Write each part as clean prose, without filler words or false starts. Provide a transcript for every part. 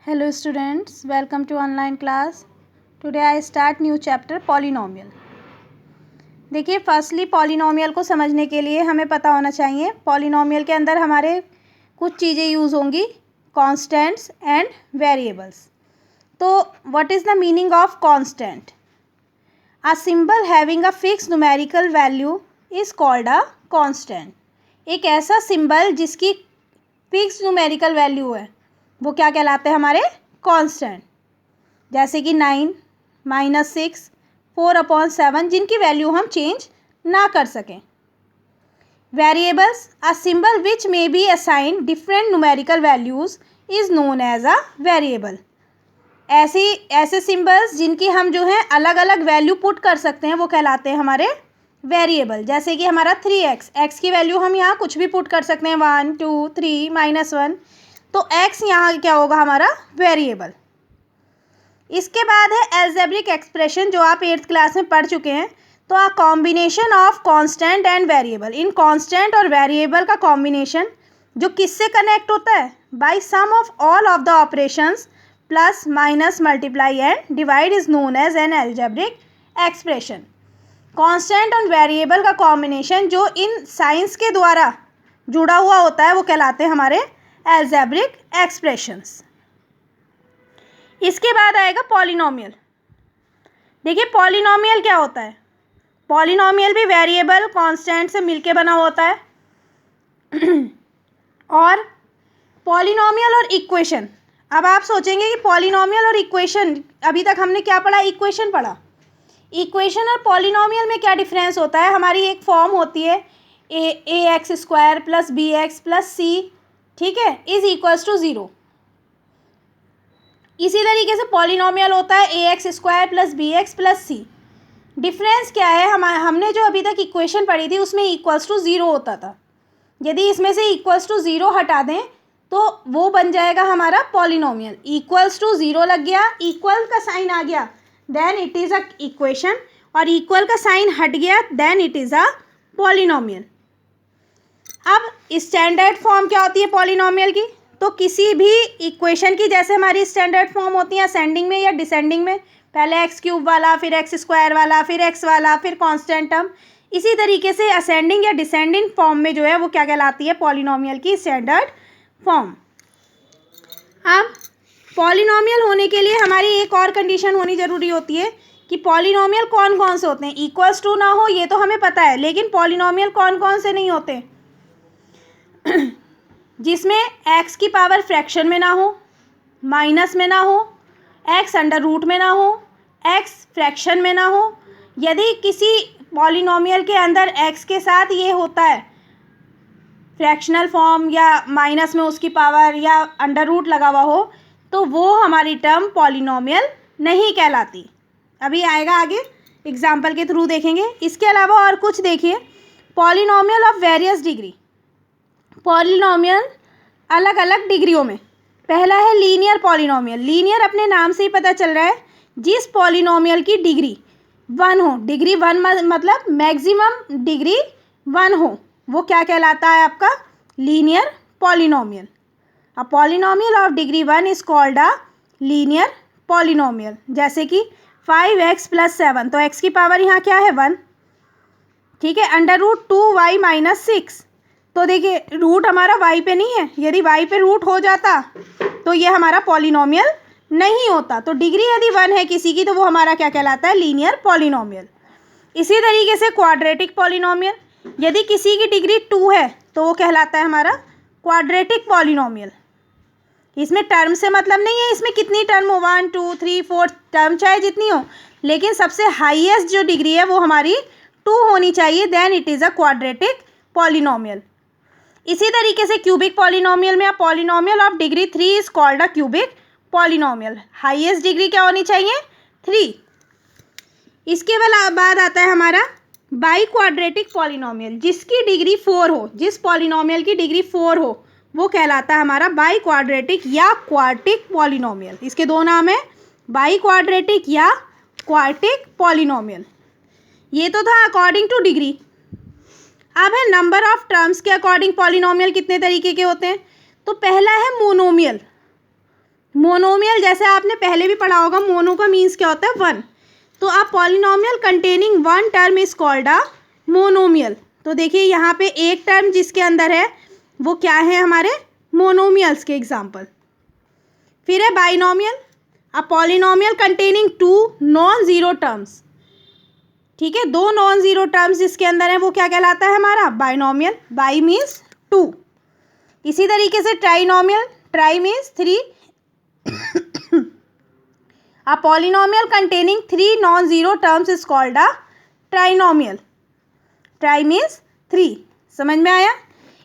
Hello students, welcome to online class. Today I start new chapter polynomial. देखिए firstly polynomial को समझने के लिए हमें पता होना चाहिए पॉलिनोमियल के अंदर हमारे कुछ चीज़ें यूज़ होंगी, कॉन्स्टेंट्स एंड वेरिएबल्स. तो what is the meaning of constant? A symbol having a fix numerical value is called a constant. एक ऐसा सिंबल जिसकी फिक्स न्यूमेरिकल वैल्यू है वो क्या कहलाते हैं हमारे कांस्टेंट. जैसे कि 9, -6, 4/7 जिनकी वैल्यू हम चेंज ना कर सकें. Variables, a symbol which may be assign different numerical values is known as a variable. ऐसे सिंबल्स जिनकी हम जो है अलग अलग वैल्यू पुट कर सकते हैं वो कहलाते हैं हमारे वेरिएबल. जैसे कि हमारा 3x, एक्स की वैल्यू हम यहाँ कुछ भी पुट कर सकते हैं, 1, 2, 3, -1. तो x यहाँ क्या होगा हमारा वेरिएबल. इसके बाद है एल्जेब्रिक एक्सप्रेशन जो आप 8th क्लास में पढ़ चुके हैं. तो a combination of constant and variable. इन कांस्टेंट और वेरिएबल का कॉम्बिनेशन जो किससे कनेक्ट होता है? By some of all of the operations plus minus multiply and divide is known as an algebraic expression. Constant और वेरिएबल का कॉम्बिनेशन जो इन साइंस के द्वारा जुड़ा हुआ होता है वो कहलाते हैं हमारे एल्जेब्रिक एक्सप्रेशंस. इसके बाद आएगा पॉलिनोमियल. देखिए पॉलिनोमियल क्या होता है? पॉलिनोमियल भी वेरिएबल कांस्टेंट से मिलके बना होता है. और पॉलिनोमियल और इक्वेशन. अब आप सोचेंगे कि पॉलिनोमियल और इक्वेशन, अभी तक हमने क्या पढ़ा? इक्वेशन पढ़ा. इक्वेशन और पॉलिनोमियल में क्या डिफरेंस होता है? हमारी एक फॉर्म होती है ax² + bx + c, ठीक है, इज इक्वल्स टू 0. इसी तरीके से पॉलिनोमियल होता है ax² + bx + c. डिफरेंस क्या है? हमने जो अभी तक इक्वेशन पढ़ी थी उसमें इक्वल्स टू 0 होता था. यदि इसमें से इक्वल्स टू 0 हटा दें तो वो बन जाएगा हमारा पॉलिनोमियल. इक्वल्स टू 0 लग गया, इक्वल का साइन आ गया, then it is a equation. और इक्वल का साइन हट गया, then it is a polynomial. अब स्टैंडर्ड फॉर्म क्या होती है पॉलिनोमियल की? तो किसी भी इक्वेशन की जैसे हमारी स्टैंडर्ड फॉर्म होती है असेंडिंग में या डिसेंडिंग में, पहले x³ वाला, फिर x² वाला, फिर x वाला, फिर कांस्टेंट टर्म. इसी तरीके से असेंडिंग या डिसेंडिंग फॉर्म में जो है वो क्या कहलाती है? पॉलिनोमियल की स्टैंडर्ड फॉर्म. अब पॉलिनोमियल होने के लिए हमारी एक और कंडीशन होनी ज़रूरी होती है कि पॉलिनोमियल कौन कौन से होते हैं. इक्वल्स टू ना हो ये तो हमें पता है, लेकिन पॉलिनोमियल कौन कौन से नहीं होते? जिसमें x की पावर फ्रैक्शन में ना हो, माइनस में ना हो, x अंडर रूट में ना हो, x फ्रैक्शन में ना हो. यदि किसी पॉलिनोमियल के अंदर x के साथ ये होता है फ्रैक्शनल फॉर्म या माइनस में उसकी पावर या अंडर रूट लगा हुआ हो तो वो हमारी टर्म पॉलिनोमियल नहीं कहलाती. अभी आएगा आगे, एग्जाम्पल के थ्रू देखेंगे. इसके अलावा और कुछ देखिए, polynomial of various degree. Polynomial अलग अलग डिग्रियों में. पहला है लीनियर पॉलिनोमियल. लीनियर अपने नाम से ही पता चल रहा है, जिस पॉलिनोमियल की डिग्री 1 हो. डिग्री 1 मतलब मैक्सिमम डिग्री 1 हो, वो क्या कहलाता है आपका? Linear polynomial. A polynomial of degree 1 is called a linear polynomial. जैसे कि 5x + 7, तो x की पावर यहाँ क्या है? 1, ठीक है. Under root 2y - 6. तो देखिए रूट हमारा y पे नहीं है, यदि y पे रूट हो जाता तो ये हमारा पॉलिनोमियल नहीं होता. तो डिग्री यदि 1 है किसी की तो वो हमारा क्या कहलाता है? Linear polynomial. इसी तरीके से क्वाड्रेटिक पॉलिनोमियल. यदि किसी की डिग्री 2 है तो वो कहलाता है हमारा क्वाड्रेटिक पॉलिनोमियल. इसमें टर्म से मतलब नहीं है इसमें कितनी टर्म हो, 1, 2, 3, 4 टर्म चाहे जितनी हो, लेकिन सबसे हाईएस्ट जो डिग्री है वो हमारी 2 होनी चाहिए, then it is a quadratic polynomial. इसी तरीके से क्यूबिक पॉलिनोमियल में, polynomial of degree 3 is called a cubic polynomial. Highest degree क्या होनी चाहिए? 3. इसके बाद आता है हमारा बाई क्वाड्रेटिक पॉलिनोमियल. जिसकी डिग्री 4 हो, जिस पॉलिनोमियल की डिग्री 4 हो वो कहलाता है हमारा बाई क्वाड्रेटिक या क्वार्टिक पॉलिनोमियल. इसके दो नाम है, बाई क्वाड्रेटिक या क्वार्टिक पॉलिनोमियल. ये तो था अकॉर्डिंग टू डिग्री. अब है नंबर ऑफ टर्म्स के अकॉर्डिंग पॉलिनोमियल कितने तरीके के होते हैं. तो पहला है मोनोमियल. मोनोमियल जैसे आपने पहले भी पढ़ा होगा, मोनो का मीन्स क्या होता है, वन। तो a polynomial containing one term is called a monomial. तो देखिए यहाँ पे एक टर्म जिसके अंदर है वो क्या है, हमारे मोनोमियल्स के एग्जाम्पल। फिर है binomial, a polynomial containing two non zero terms. ठीक है, दो नॉन ज़ीरो टर्म्स जिसके अंदर है वो क्या कहलाता है, हमारा बाइनोमियल। By means to. इसी तरीके से trinomial, try means three. A polynomial containing three non-zero terms is called a trinomial. Tri means three. समझ में आया।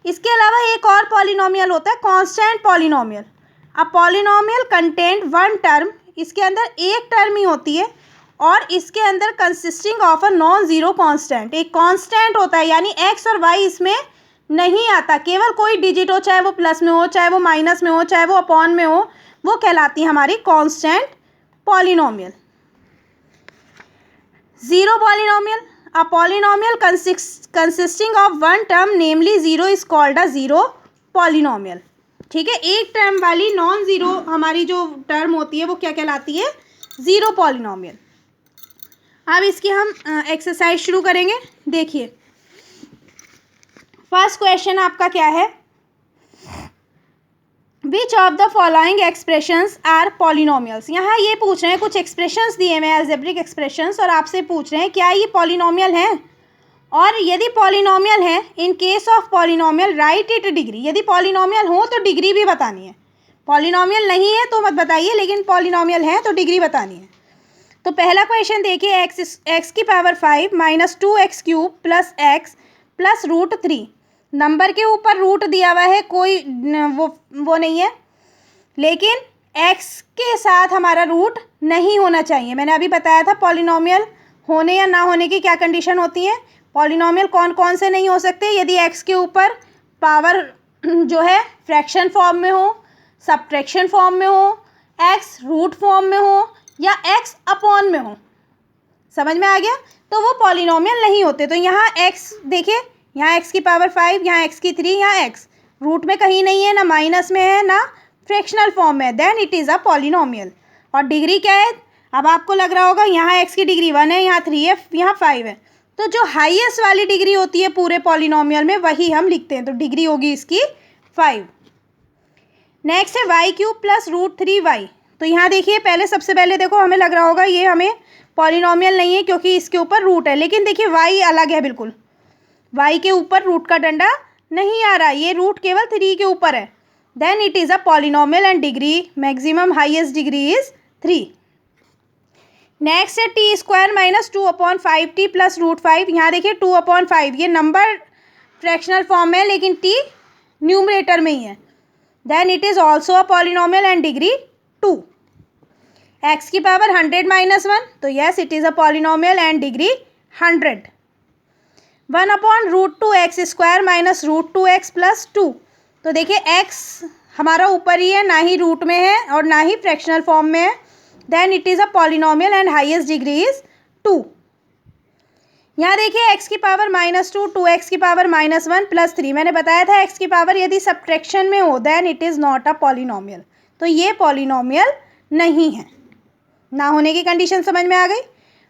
इसके अलावा एक और पॉलिनोमियल होता है constant polynomial. A polynomial content one term, इसके अंदर एक टर्म ही होती है और इसके अंदर consisting of a non zero constant. एक कांस्टेंट होता है, यानी एक्स और वाई इसमें नहीं आता, केवल कोई डिजिट हो, चाहे वो प्लस में हो, चाहे वो माइनस में हो, चाहे वो अपॉन में हो, वो कहलाती है हमारी constant polynomial. Zero polynomial, a polynomial consisting of one term namely zero is called a zero polynomial. ठीक है, एक टर्म वाली नॉन जीरो हमारी जो टर्म होती है वो क्या कहलाती है, जीरो पॉलिनोमियल। अब इसकी हम एक्सरसाइज शुरू करेंगे। देखिए फर्स्ट क्वेश्चन आपका क्या है, which of the following expressions are polynomials. यहाँ ये पूछ रहे हैं, कुछ एक्सप्रेशंस दिए हुए हैं अलजेब्रिक एक्सप्रेशंस, और आपसे पूछ रहे हैं क्या ये पॉलिनोमियल हैं, और यदि पॉलिनोमियल है, in case of polynomial right it degree. यदि पॉलिनोमियल हो तो डिग्री भी बतानी है, पॉलिनोमियल नहीं है तो मत बताइए, लेकिन पॉलिनोमियल है तो डिग्री बतानी है। तो पहला क्वेश्चन देखिए, एक्स की power 5 minus 2x cube plus x plus root 3। Number के ऊपर रूट दिया हुआ है, कोई वो नहीं है, लेकिन x के साथ हमारा रूट नहीं होना चाहिए। मैंने अभी बताया था पॉलिनोमियल होने या ना होने की क्या कंडीशन होती है। पॉलिनोमियल कौन कौन से नहीं हो सकते, यदि x के ऊपर पावर जो है फ्रैक्शन फॉर्म में हो, सब्ट्रैक्शन फॉर्म में हो, x रूट फॉर्म में हो, या x अपॉन में हो। समझ में आ गया, तो वो पॉलिनोमियल नहीं होते। तो यहाँ x देखिए, यहाँ x की पावर 5, यहाँ x की 3, यहाँ x रूट में कहीं नहीं है, ना माइनस में है, ना फ्रैक्शनल फॉर्म में है, then it is a polynomial. और डिग्री क्या है, अब आपको लग रहा होगा यहाँ x की डिग्री 1 है, यहाँ 3 है, यहाँ 5 है। तो जो हाईएस्ट वाली डिग्री होती है पूरे पॉलिनोमियल में वही हम लिखते हैं, तो डिग्री होगी इसकी 5। नेक्स्ट है Y cube plus root 3y। तो यहाँ देखिए, पहले सबसे पहले देखो, हमें लग रहा होगा ये हमें पॉलिनोमियल नहीं है क्योंकि इसके ऊपर रूट है, लेकिन देखिए y अलग है बिल्कुल, y के ऊपर रूट का डंडा नहीं आ रहा, ये रूट केवल 3 के ऊपर है, then it is a polynomial and degree maximum highest degree is 3। Next है T square minus 2/5t plus root 5। यहाँ देखिए 2/5, ये नंबर फ्रैक्शनल फॉर्म में है लेकिन t न्यूमरेटर में ही है, then it is also a polynomial and degree 2। x की पावर 100 माइनस 1, तो yes it is a polynomial and degree 100। 1/√2x square minus √2x plus 2। तो देखिए x हमारा ऊपर ही है, ना ही रूट में है और ना ही फ्रैक्शनल फॉर्म में है, then it is a polynomial and highest degree is 2। यहाँ देखिए x की पावर -2, 2x की पावर -1 प्लस 3। मैंने बताया था x की पावर यदि सब्ट्रैक्शन में हो then it is not a polynomial, तो ये पॉलिनोमियल नहीं है। ना होने की कंडीशन समझ में आ गई।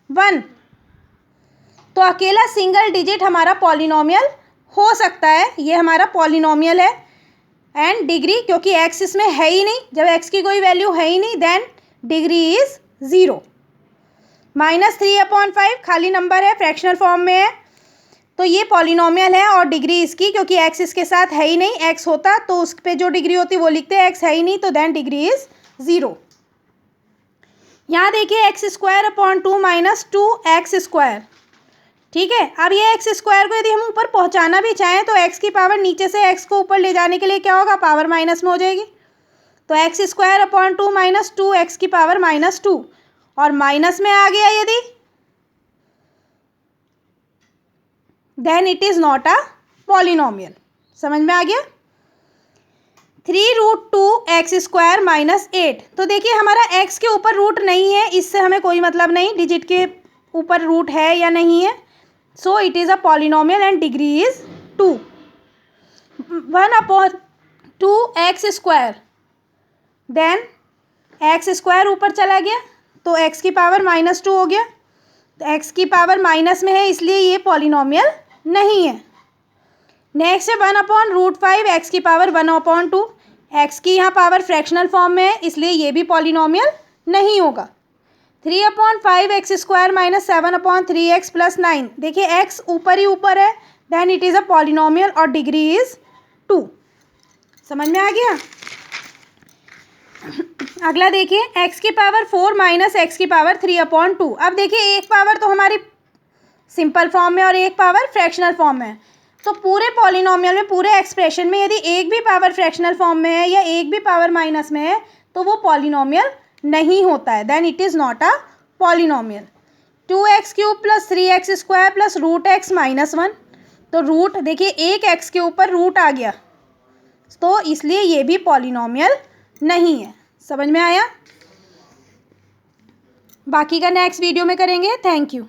1 तो अकेला सिंगल डिजिट हमारा पॉलिनोमियल हो सकता है, ये हमारा पॉलिनोमियल है। एंड डिग्री, क्योंकि x इसमें है ही नहीं, जब x की कोई वैल्यू है ही नहीं देन डिग्री इज 0। -3/5 खाली नंबर है, फ्रैक्शनल फॉर्म में है, तो ये पॉलिनोमियल है। और डिग्री इसकी, क्योंकि x इसके साथ है ही नहीं, x होता तो उस पर जो डिग्री होती वो लिखते हैं, x है ही नहीं तो देन डिग्री इज 0। यहाँ देखिए x² माइनस 2x²। ठीक है, अब ये एक्स स्क्वायर को यदि हम ऊपर पहुंचाना भी चाहें तो x की पावर नीचे से x को ऊपर ले जाने के लिए क्या होगा, पावर माइनस में हो जाएगी। तो x² माइनस 2x की पावर -2, और माइनस में आ गया यदि, then it is not a polynomial. समझ में आ गया। 3√2x² minus 8। तो देखिए हमारा x के ऊपर रूट नहीं है, इससे हमें कोई मतलब नहीं डिजिट के ऊपर रूट है या नहीं है, so it is a polynomial and degree is 2। 1/2x², then x square ऊपर चला गया तो एक्स की पावर -2 हो गया, तो एक्स की पावर माइनस में है इसलिए ये पॉलिनोमियल नहीं है। नेक्स्ट है 1/√5 एक्स की पावर 1/2। एक्स की यहाँ पावर फ्रैक्शनल फॉर्म में है इसलिए ये भी पॉलिनोमियल नहीं होगा। 3/5 एक्स स्क्वायर -7/3x + 9। देखिए एक्स ऊपर ही ऊपर है, then it is a polynomial और डिग्री इज़ 2। समझ में आ गया। अगला देखिए एक्स की पावर 4 माइनस एक्स की पावर 3/2। अब देखिए एक पावर तो हमारी सिंपल फॉर्म में और एक पावर फ्रैक्शनल फॉर्म में है, तो पूरे पॉलिनोमियल में, पूरे एक्सप्रेशन में यदि एक भी पावर फ्रैक्शनल फॉर्म में है या एक भी पावर माइनस में है तो वो पॉलिनोमियल नहीं होता है, then it is not a polynomial. 2x³ + 3x² + √x -1। तो रूट देखिए एक एक्स के ऊपर रूट आ गया तो इसलिए ये भी पॉलिनोमियल नहीं है। समझ में आया। बाकी का नेक्स्ट वीडियो में करेंगे। Thank you.